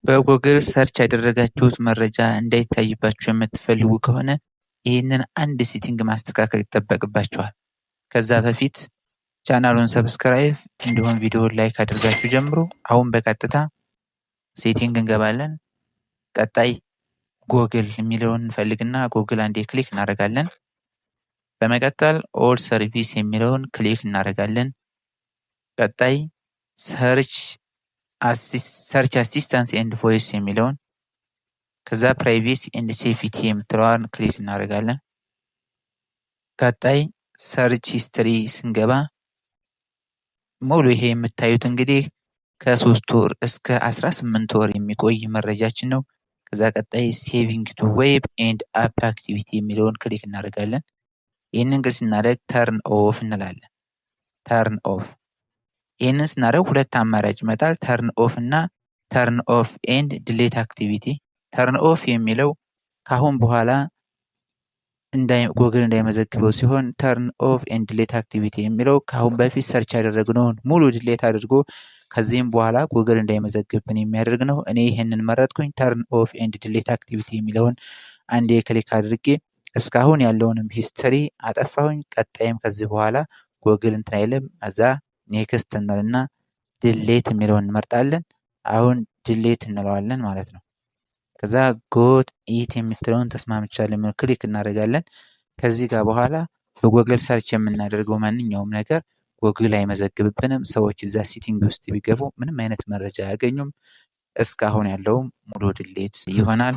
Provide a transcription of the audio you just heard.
በጎግል ሰርች ያደረጋችሁት መረጃ እንዳይታይባችሁ የምትፈልጉ ከሆነ ይህንን አንድ ሴቲንግ ማስተካከል ይጠበቅባችኋል። ከዛ በፊት ቻናሉን ሰብስክራይብ እንዲሁም ቪዲዮውን ላይክ አድርጋችሁ ጀምሩ። አሁን በቀጥታ ሴቲንግ እንገባለን። ቀጣይ ጎግል የሚለውን እንፈልግና ጎግል አንዴ ክሊክ እናደርጋለን። በመቀጠል ኦል ሰርቪስ የሚለውን ክሊክ እናደርጋለን። ቀጣይ ሰርች አሲስታንስ ኤንድ ቮይስ የሚለውን ከዛ ፕራይቬሲ ኤንድ ሴፊቲ የምትለዋን ክሊክ እናደርጋለን። ቀጣይ ሰርች ሂስትሪ ስንገባ ሙሉ ይሄ የምታዩት እንግዲህ ከ3 ወር እስከ 18 ወር የሚቆይ መረጃችን ነው። ከዛ ቀጣይ ሴቪንግ ቱ ዌብ ኤንድ አፕ አክቲቪቲ የሚለውን ክሊክ እናደርጋለን። ይህንን ክሊክ ስናደርግ ተርን ኦፍ እንላለን። ተርን ኦፍ ይህንን ስናደርግ ሁለት አማራጭ ይመጣል። ተርን ኦፍ እና ተርን ኦፍ ኤንድ ዲሌት አክቲቪቲ። ተርን ኦፍ የሚለው ካሁን በኋላ ጎግል እንዳይመዘግበው ሲሆን ተርን ኦፍ ኤንድ ዲሌት አክቲቪቲ የሚለው ካሁን በፊት ሰርች ያደረግነውን ሙሉ ዲሌት አድርጎ ከዚህም በኋላ ጎግል እንዳይመዘግብን የሚያደርግ ነው። እኔ ይህንን መረጥኩኝ። ተርን ኦፍ ኤንድ ዲሌት አክቲቪቲ የሚለውን አንዴ ክሊክ አድርጌ እስካሁን ያለውንም ሂስትሪ አጠፋሁኝ። ቀጣይም ከዚህ በኋላ ጎግል እንትን አይልም። እዛ ኔክስት እንልና ዲሌት የሚለውን እንመርጣለን። አሁን ዲሌት እንለዋለን ማለት ነው። ከዛ ጎት ኢት የምትለውን ተስማምቻለሁ ክሊክ እናደርጋለን። ከዚህ ጋር በኋላ በጎግል ሰርች የምናደርገው ማንኛውም ነገር ጎግል አይመዘግብብንም። ሰዎች እዛ ሴቲንግ ውስጥ ቢገቡ ምንም አይነት መረጃ አያገኙም። እስካሁን ያለውም ሙሉ ዲሌት ይሆናል።